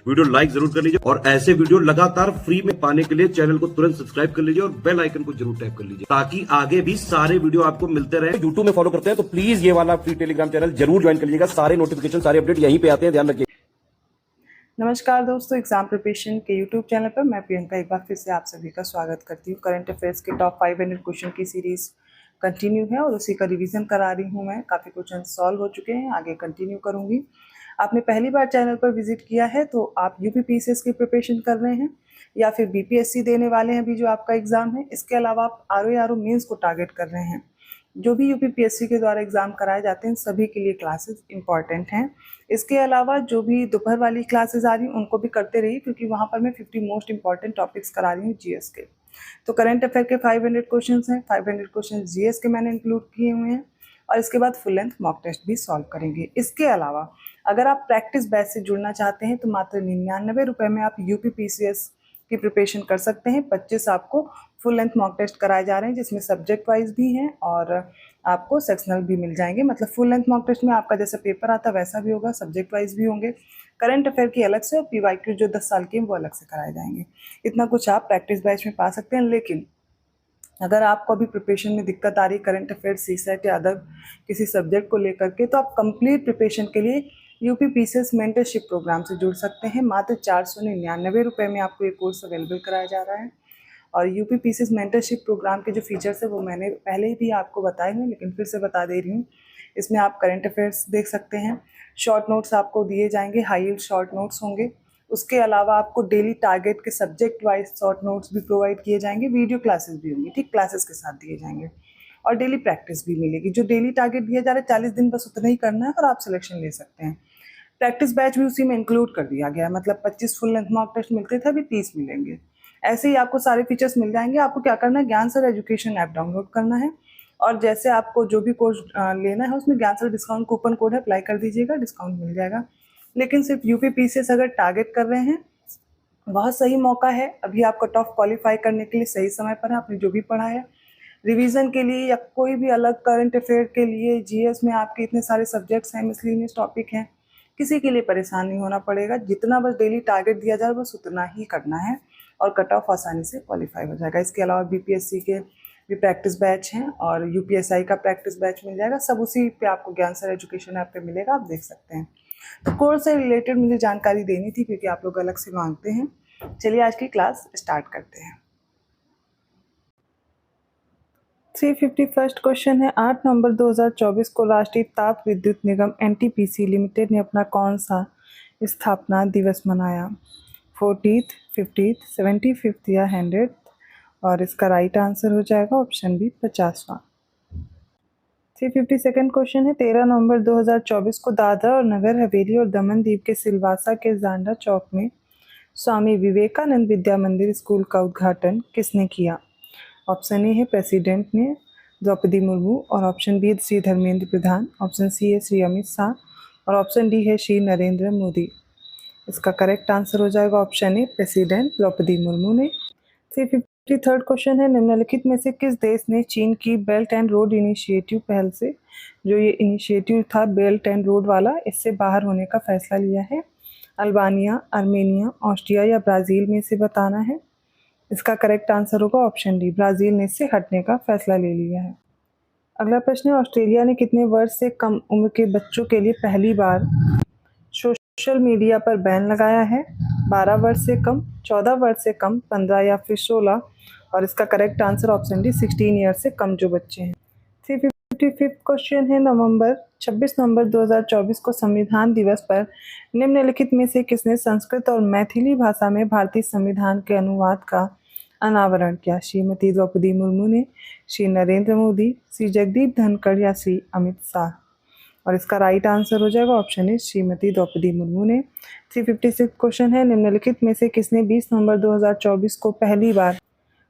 Video like जरूर कर लीजिए और ऐसे वीडियो लगातार फ्री में पाने के लिए चैनल को तुरंत सब्सक्राइब कर लीजिए और बेल आइकन को जरूर टैप कर लीजिए ताकि आगे भी सारे वीडियो आपको मिलते रहे। यूट्यूब में फॉलो करते हैं तो प्लीज ये वाला फ्री टेलीग्राम चैनल जरूर ज्वाइन कर लीजिएगा। सारे नोटिफिकेशन सारे अपडेट यहीं पे आते हैं, ध्यान रखिए। नमस्कार दोस्तों, एग्जाम प्रिपरेशन के यूट्यूब चैनल पर मैं प्रियंका एक बार फिर से आप सभी का स्वागत करती हूँ। करंट अफेयर्स के टॉप 500 क्वेश्चन की सीरीज कंटिन्यू है और उसी का रिवीजन करा रही हूँ मैं। काफ़ी क्वेश्चन सॉल्व हो चुके हैं, आगे कंटिन्यू करूँगी। आपने पहली बार चैनल पर विजिट किया है तो आप यूपीपीसीएस की प्रिपरेशन कर रहे हैं या फिर बीपीएससी देने वाले हैं अभी जो आपका एग्ज़ाम है। इसके अलावा आप आरओ मेंस को टारगेट कर रहे हैं। जो भी यूपीपीएससी के द्वारा एग्ज़ाम कराए जाते हैं सभी के लिए क्लासेस इंपॉर्टेंट हैं। इसके अलावा जो भी दोपहर वाली क्लासेस आ रही हैं उनको भी करते रहिए क्योंकि वहाँ पर मैं 50 मोस्ट इंपॉर्टेंट टॉपिक्स करा रही हूँ जीएस के। तो करंट अफेयर के 500 क्वेश्चन हैं, 500 क्वेश्चन जीएस के मैंने इंक्लूड किए हुए हैं और इसके बाद फुल लेंथ मॉक टेस्ट भी सॉल्व करेंगे। इसके अलावा अगर आप प्रैक्टिस बैच से जुड़ना चाहते हैं तो मात्र 99 रुपये में आप यूपीपीसीएस की प्रिपरेशन कर सकते हैं। 25 आपको फुल लेंथ मॉक टेस्ट कराए जा रहे हैं जिसमें सब्जेक्ट वाइज भी हैं और आपको सेक्शनल भी मिल जाएंगे। मतलब फुल लेंथ मॉक टेस्ट में आपका जैसा पेपर आता है वैसा भी होगा, सब्जेक्ट वाइज भी होंगे। करंट अफेयर की अलग से और पीवाईक्यू जो 10 साल के हैं वो अलग से कराए जाएंगे। इतना कुछ आप प्रैक्टिस बैच में पा सकते हैं। लेकिन अगर आपको अभी प्रिपरेशन में दिक्कत आ रही है करंट अफेयर सीसेट या अदर किसी सब्जेक्ट को लेकर के, तो आप कंप्लीट प्रिपरेशन के लिए यूपीपीसीएस मेंटरशिप प्रोग्राम से जुड़ सकते हैं। मात्र 499 रुपये में आपको ये कोर्स अवेलेबल कराया जा रहा है। और यूपीपीसीएस मेंटरशिप प्रोग्राम के जो फीचर्स है वो मैंने पहले भी आपको बताए हैं लेकिन फिर से बता दे रही हूँ। इसमें आप करंट अफेयर्स देख सकते हैं, शॉर्ट नोट्स आपको दिए जाएंगे, हाई यील्ड शॉर्ट नोट्स होंगे। उसके अलावा आपको डेली टारगेट के सब्जेक्ट वाइज शॉर्ट नोट्स भी प्रोवाइड किए जाएंगे, वीडियो क्लासेस भी होंगी, ठीक क्लासेस के साथ दिए जाएंगे और डेली प्रैक्टिस भी मिलेगी। जो डेली टारगेट दिया जा रहा है 40 दिन बस उतना ही करना है और आप सिलेक्शन ले सकते हैं। प्रैक्टिस बैच भी उसी में इंक्लूड कर दिया गया है। मतलब 25 फुल लेंथ मॉक टेस्ट मिलते थे, अभी 30 मिलेंगे। ऐसे ही आपको सारे फीचर्स मिल जाएंगे। आपको क्या करना है, ज्ञान सर एजुकेशन ऐप डाउनलोड करना है और जैसे आपको जो भी कोर्स लेना है उसमें ज्ञान सर डिस्काउंट कूपन कोड है, अप्लाई कर दीजिएगा, डिस्काउंट मिल जाएगा। लेकिन सिर्फ यूपीपीसीएस अगर टारगेट कर रहे हैं बहुत सही मौका है। अभी आप कट ऑफ क्वालिफाई करने के लिए सही समय पर है। आपने जो भी पढ़ा है रिवीजन के लिए या कोई भी अलग करंट अफेयर के लिए, जीएस में आपके इतने सारे सब्जेक्ट्स हैं, मिसलिनियस टॉपिक हैं, किसी के लिए परेशान नहीं होना पड़ेगा। जितना बस डेली टारगेट दिया जाए बस उतना ही करना है और कट ऑफ आसानी से क्वालिफाई हो जाएगा। इसके अलावा बीपीएससी के भी प्रैक्टिस बैच हैं और यूपीएसआई का प्रैक्टिस बैच मिल जाएगा। सब उसी पे आपको ज्ञान सर एजुकेशन ऐप पे मिलेगा, आप देख सकते हैं। तो कोर्स से रिलेटेड मुझे जानकारी देनी थी क्योंकि आप लोग अलग से मांगते हैं। चलिए आज की क्लास स्टार्ट करते हैं। 351 क्वेश्चन है। 8 नवंबर 2024 को राष्ट्रीय ताप विद्युत निगम एनटीपीसी लिमिटेड ने अपना कौन सा स्थापना दिवस मनाया? 40th, 50th, 75th या 100th? और इसका राइट आंसर हो जाएगा ऑप्शन बी 50वां। 352 क्वेश्चन है। 13 नवंबर 2024 को दादरा और नगर हवेली और दमन दीव के सिलवासा के जांडा चौक में स्वामी विवेकानंद विद्या मंदिर स्कूल का उद्घाटन किसने किया? ऑप्शन ए है प्रेसिडेंट ने द्रौपदी मुर्मू और option B Shri Dharmendra Pradhan, option C है श्री अमित शाह और ऑप्शन डी है श्री नरेंद्र मोदी। इसका करेक्ट आंसर हो जाएगा option A president Droupadi Murmu ने। 353 क्वेश्चन है। निम्नलिखित में से किस देश ने चीन की बेल्ट एंड रोड इनिशिएटिव पहल से, जो ये इनिशिएटिव था बेल्ट एंड रोड वाला, इससे बाहर होने का फैसला लिया है? अल्बानिया, आर्मेनिया, ऑस्ट्रिया या ब्राज़ील में से बताना है। इसका करेक्ट आंसर होगा ऑप्शन डी, ब्राज़ील ने इससे हटने का फैसला ले लिया है। अगला प्रश्न है। ऑस्ट्रेलिया ने कितने वर्ष से कम उम्र के बच्चों के लिए पहली बार सोशल मीडिया पर बैन लगाया है? 12 वर्ष से कम, 14 वर्ष से कम, 15 या फिर 16? और इसका correct answer option D 16 year से कम जो बच्चे हैं। 355 क्वेश्चन है। 26 नवंबर 2024 को संविधान दिवस पर निम्नलिखित में से किसने संस्कृत और मैथिली भाषा में भारतीय संविधान के अनुवाद का अनावरण किया? श्रीमती द्रौपदी मुर्मू ने, श्री नरेंद्र मोदी, श्री जगदीप धनखड़ या श्री अमित शाह? और इसका राइट आंसर हो जाएगा ऑप्शन ए श्रीमती द्रौपदी मुर्मू ने। 356 क्वेश्चन है। निम्नलिखित में से किसने 20 नवंबर 2024 को पहली बार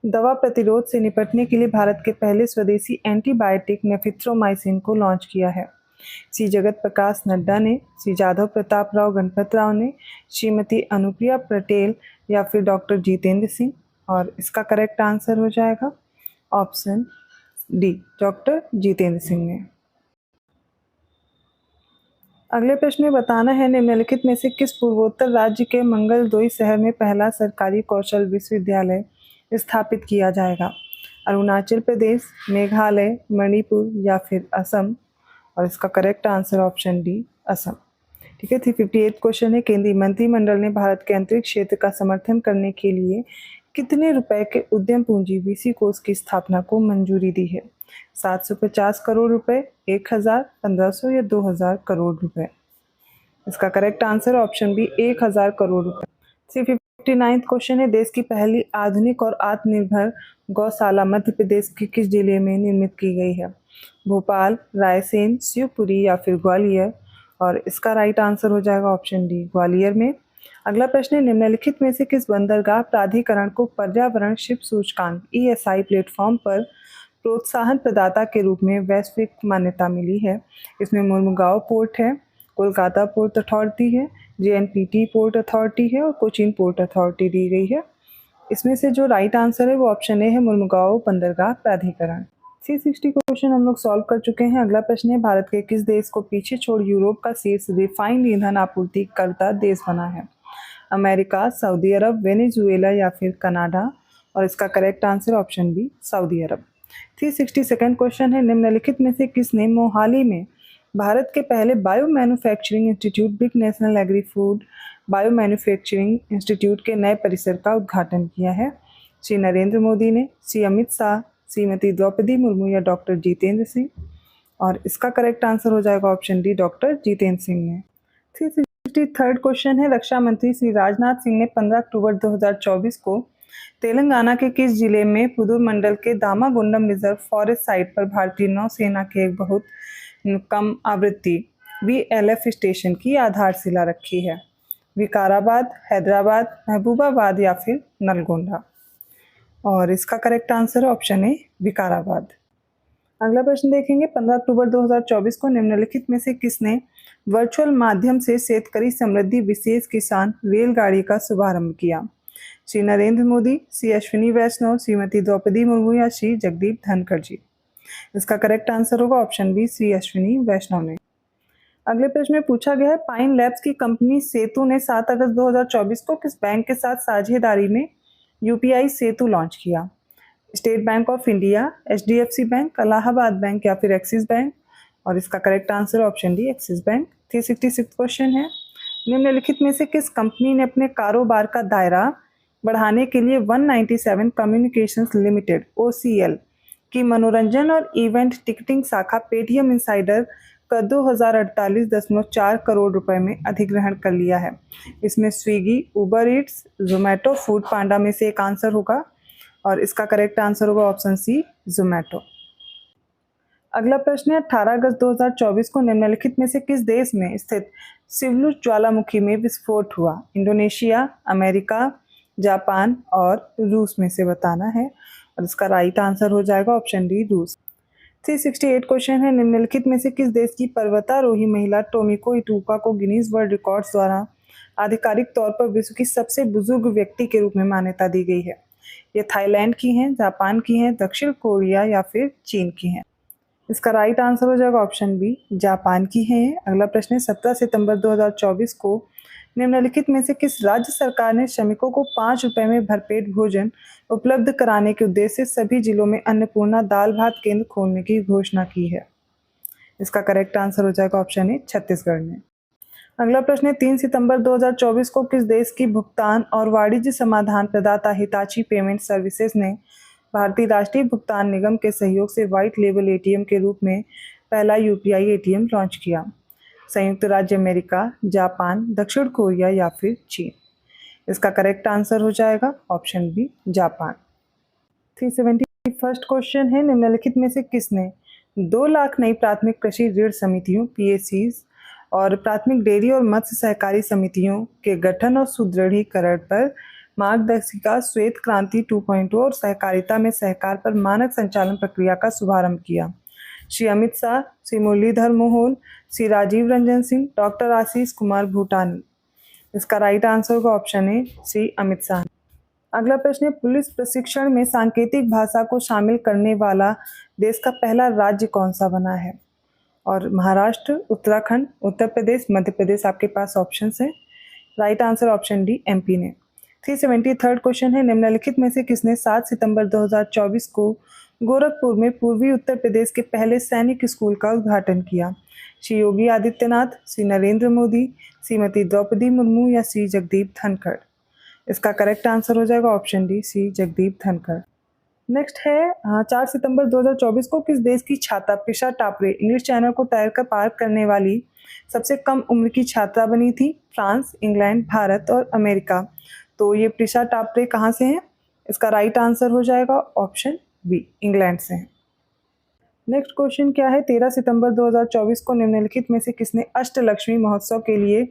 दवा प्रतिरोध से निपटने के लिए भारत के पहले स्वदेशी एंटीबायोटिक नेफिथ्रोमाइसिन को लॉन्च किया है? श्री जगत प्रकाश नड्डा ने, श्री जाधव प्रताप राव गणपत राव ने, श्रीमती अनुप्रिया पटेल या फिर डॉक्टर जितेंद्र सिंह? और इसका करेक्ट आंसर हो जाएगा option D doctor Jitendra Singh ने। अगले प्रश्न में बताना है निम्नलिखित में से किस पूर्वोत्तर राज्य के मंगलदोई शहर में पहला सरकारी कौशल विश्वविद्यालय स्थापित किया जाएगा? अरुणाचल प्रदेश, मेघालय, मणिपुर या फिर असम? और इसका correct answer option D Assam. ठीक है, 358 क्वेश्चन है। केंद्रीय मंत्रिमंडल ने भारत के अंतरिक्ष क्षेत्र का समर्थन करने के लिए कितने रुपए के उद्यम पूंजी वीसी कोष की स्थापना को मंजूरी दी है? 750 करोड़ रुपए, 1000, 1500 या 2000 करोड़ रुपए? इसका correct answer option B 1000 crore रुपए। 359 क्वेश्चन है। देश की पहली आधुनिक और आत्मनिर्भर गौशाला मध्य प्रदेश के किस जिले में निर्मित की गई है? भोपाल, रायसेन, शिवपुरी या फिर ग्वालियर? और इसका राइट आंसर हो जाएगा ऑप्शन डी ग्वालियर में। अगला प्रश्न है निम्नलिखित में से किस बंदरगाह प्राधिकरण को पर्यावरण शिप सूचकांक ESI प्लेटफॉर्म पर प्रोत्साहन प्रदाता के रूप में वैश्विक मान्यता मिली है? इसमें मुर्मुगांव पोर्ट है, कोलकाता पोर्ट अथॉरिटी है, JNPT पोर्ट अथॉरिटी है और कोचीन पोर्ट अथॉरिटी दी गई है। इसमें से जो राइट आंसर है वो ऑप्शन ए है, मुर्मुगांव बंदरगाह प्राधिकरण। 360 क्वेश्चन हम लोग सॉल्व कर चुके हैं। अगला प्रश्न है भारत के किस देश को पीछे छोड़ यूरोप का शीर्ष रिफाइंड ईंधन आपूर्तिकर्ता देश बना है? अमेरिका, सऊदी अरब, वेनेजुएला या फिर कनाडा? और इसका correct answer option B Saudi Arabia. 362 question है निम्नलिखित में से किसने मोहाली में भारत के पहले bio manufacturing institute big national agri food bio manufacturing institute के नए परिसर का उद्घाटन किया है? श्री नरेंद्र मोदी ने, श्री अमित शाह, श्रीमती द्रौपदी मुर्मू या डॉक्टर जितेंद्र सिंह? और इसका करेक्ट आंसर हो जाएगा option D doctor Jitendra Singh ने। 363 क्वेश्चन है रक्षा मंत्री श्री राजनाथ सिंह ने 15 अक्टूबर 2024 को तेलंगाना के किस जिले में पुदुर मंडल के दामागुंडम रिजर्व फॉरेस्ट साइट पर भारतीय नौसेना के एक बहुत कम आवृत्ति VLF स्टेशन की आधारशिला रखी है? विकाराबाद, हैदराबाद, महबूबाबाद या फिर नलगोंडा? और इसका करेक्ट आंसर ऑप्शन है विकाराबाद। अगला प्रश्न देखेंगे 15 अक्टूबर 2024 को निम्नलिखित में से किसने वर्चुअल माध्यम से शेतकरी समृद्धि विशेष किसान रेलगाड़ी का शुभारंभ किया? श्री नरेंद्र मोदी, श्री अश्विनी वैष्णव, श्रीमती द्रौपदी मुर्मू या श्री जगदीप धनखड़ जी? इसका करेक्ट आंसर होगा ऑप्शन बी श्री अश्विनी वैष्णव ने। अगले प्रश्न में पूछा गया है पाइन लैब्स की कंपनी सेतु ने 7 अगस्त 2024 को किस बैंक के साथ साझेदारी में UPI सेतु लॉन्च किया? State bank of India, HDFC bank, Allahabad bank या फिर एक्सिस बैंक? और इसका correct answer option D axis bank. 366 question है निम्नलिखित में से किस कंपनी ने अपने कारोबार का दायरा बढ़ाने के लिए 197 कम्युनिकेशंस लिमिटेड OCL की मनोरंजन और इवेंट टिकटिंग शाखा पेटीएम इंसाइडर का 2048.4 करोड़ रुपए में अधिग्रहण कर लिया है? इसमें Swiggy, Uber Eats, Zomato, food panda में से एक आंसर होगा और इसका करेक्ट आंसर होगा ऑप्शन सी जोमेटो। अगला प्रश्न है 18 अगस्त 2024 को निम्नलिखित में से किस देश में स्थित सिवलू ज्वालामुखी में विस्फोट हुआ? इंडोनेशिया, अमेरिका, जापान और रूस में से बताना है और इसका राइट आंसर हो जाएगा ऑप्शन डी रूस। 368 क्वेश्चन है निम्नलिखित में से किस देश की पर्वतारोही महिला टोमिको इटुका को गिनीज वर्ल्ड रिकॉर्ड्स द्वारा आधिकारिक तौर पर विश्व की सबसे बुजुर्ग व्यक्ति के रूप में मान्यता दी गई है? ये थाईलैंड की हैं, जापान की हैं, दक्षिण कोरिया या फिर चीन की हैं? इसका राइट आंसर हो जाएगा ऑप्शन बी जापान की हैं। अगला प्रश्न है 17 सितंबर 2024 को निम्नलिखित में से किस राज्य सरकार ने श्रमिकों को 5 रुपए में भरपेट भोजन उपलब्ध कराने के उद्देश्य से सभी जिलों में अन्नपूर्णा दाल भात केंद्र खोलने की घोषणा की है? इसका करेक्ट आंसर हो जाएगा ऑप्शन ए छत्तीसगढ़ ने। अगला प्रश्न है 3 सितंबर 2024 को किस देश की भुगतान और वाणिज्य समाधान प्रदाता हिताची पेमेंट सर्विसेज ने भारतीय राष्ट्रीय भुगतान निगम के सहयोग से व्हाइट लेबल ATM के रूप में पहला UPI ATM लॉन्च किया? संयुक्त राज्य अमेरिका, जापान, दक्षिण कोरिया या फिर चीन? इसका करेक्ट आंसर हो जाएगा ऑप्शन बी जापान। 371 क्वेश्चन है निम्नलिखित में से किसने 2 लाख नई प्राथमिक कृषि ऋण समितियों PACs और प्राथमिक डेयरी और मत्स्य सहकारी समितियों के गठन और सुदृढ़ीकरण पर मार्गदर्शिका श्वेत क्रांति 2.0 और सहकारिता में सहकार पर मानक संचालन प्रक्रिया का शुभारंभ किया? श्री अमित शाह, श्री मुरलीधर मोहोल, श्री राजीव रंजन सिंह, डॉक्टर आशीष कुमार भूटानी? इसका राइट आंसर होगा ऑप्शन ए श्री अमित शाह। अगला प्रश्न है पुलिस प्रशिक्षण में सांकेतिक भाषा को शामिल करने वाला देश का पहला राज्य कौन सा बना है? और महाराष्ट्र, उत्तराखंड, उत्तर प्रदेश, मध्य प्रदेश आपके पास ऑप्शंस हैं। Right answer option D MP ने। 373 क्वेश्चन है, निम्नलिखित में से किसने 7 सितंबर 2024 को गोरखपुर में पूर्वी उत्तर प्रदेश के पहले सैनिक स्कूल का उद्घाटन किया? श्री योगी आदित्यनाथ, श्री नरेंद्र मोदी, श्रीमती द्रौपदी मुर्मू या श्री जगदीप धनखड़? इसका करेक्ट आंसर हो जाएगा option D, Shri Jagdeep Dhankhar. Next है 4 सितंबर 2024 को किस देश की छात्रा प्रिशा टापरे इंग्लिश चैनल को तैरकर पार करने वाली सबसे कम उम्र की छात्रा बनी थी? फ्रांस, इंग्लैंड, भारत और अमेरिका। तो ये प्रिशा टापरे कहाँ से हैं? इसका राइट आंसर हो जाएगा ऑप्शन बी, इंग्लैंड से हैं। नेक्स्ट क्वेश्चन क्या है, 13 सितंबर 2024 को निम्नलिखित में से किसने अष्टलक्ष्मी महोत्सव के लिए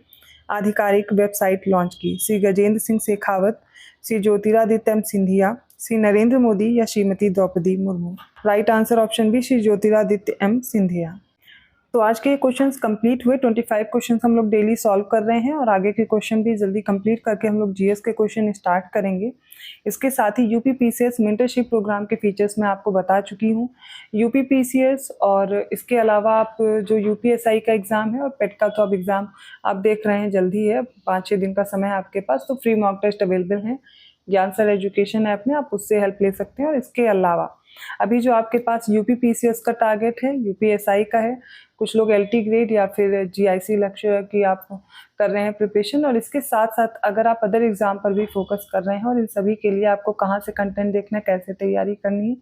आधिकारिक वेबसाइट लॉन्च की? श्री गजेंद्र सिंह शेखावत, श्री ज्योतिरादित्य सिंधिया, श्री नरेंद्र मोदी या Shrimati Droupadi Murmu? Right answer option B, Shri Jyotiraditya Scindia. तो आज के क्वेश्चंस कंप्लीट हुए। 25 क्वेश्चंस हम लोग डेली सॉल्व कर रहे हैं और आगे के क्वेश्चन भी जल्दी कंप्लीट करके हम लोग जीएस के क्वेश्चन स्टार्ट करेंगे। इसके साथ ही यूपी पीसीएस मेंटरशिप प्रोग्राम के फीचर्स मैं आपको बता चुकी हूँ। यूपी पीसीएस और इसके अलावा आप जो यूपीएसआई का एग्ज़ाम है और पेट का तो अब एग्ज़ाम आप देख रहे हैं जल्दी है, 5-6 दिन का समय है आपके पास। तो फ्री मॉक टेस्ट अवेलेबल हैं ज्ञान सर एजुकेशन ऐप में, आप उससे हेल्प ले सकते हैं। और इसके अलावा अभी जो आपके पास यूपी पीसीएस का टारगेट है, यूपीएसआई का है, कुछ लोग एलटी ग्रेड या फिर जीआईसी लक्ष्य की आप कर रहे हैं प्रिपरेशन, और इसके साथ साथ अगर आप अदर एग्जाम पर भी फोकस कर रहे हैं और इन सभी के लिए आपको कहाँ से कंटेंट देखना है, कैसे तैयारी करनी है,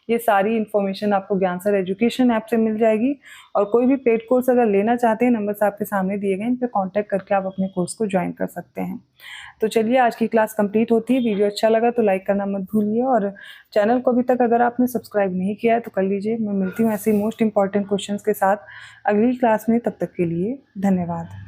ये सारी इन्फॉर्मेशन आपको ज्ञान सर एजुकेशन ऐप से मिल जाएगी। और कोई भी पेड कोर्स अगर लेना चाहते हैं, नंबर्स आपके सामने दिए गए, इन पर कॉन्टैक्ट करके आप अपने कोर्स को ज्वाइन कर सकते हैं। तो चलिए आज की क्लास कंप्लीट होती है। वीडियो अच्छा लगा तो लाइक करना मत भूलिए और चैनल को अभी तक अगर आपने सब्सक्राइब नहीं किया है तो कर लीजिए। मैं मिलती हूँ ऐसे मोस्ट इंपॉर्टेंट क्वेश्चंस के साथ अगली क्लास में, तब तक के लिए धन्यवाद।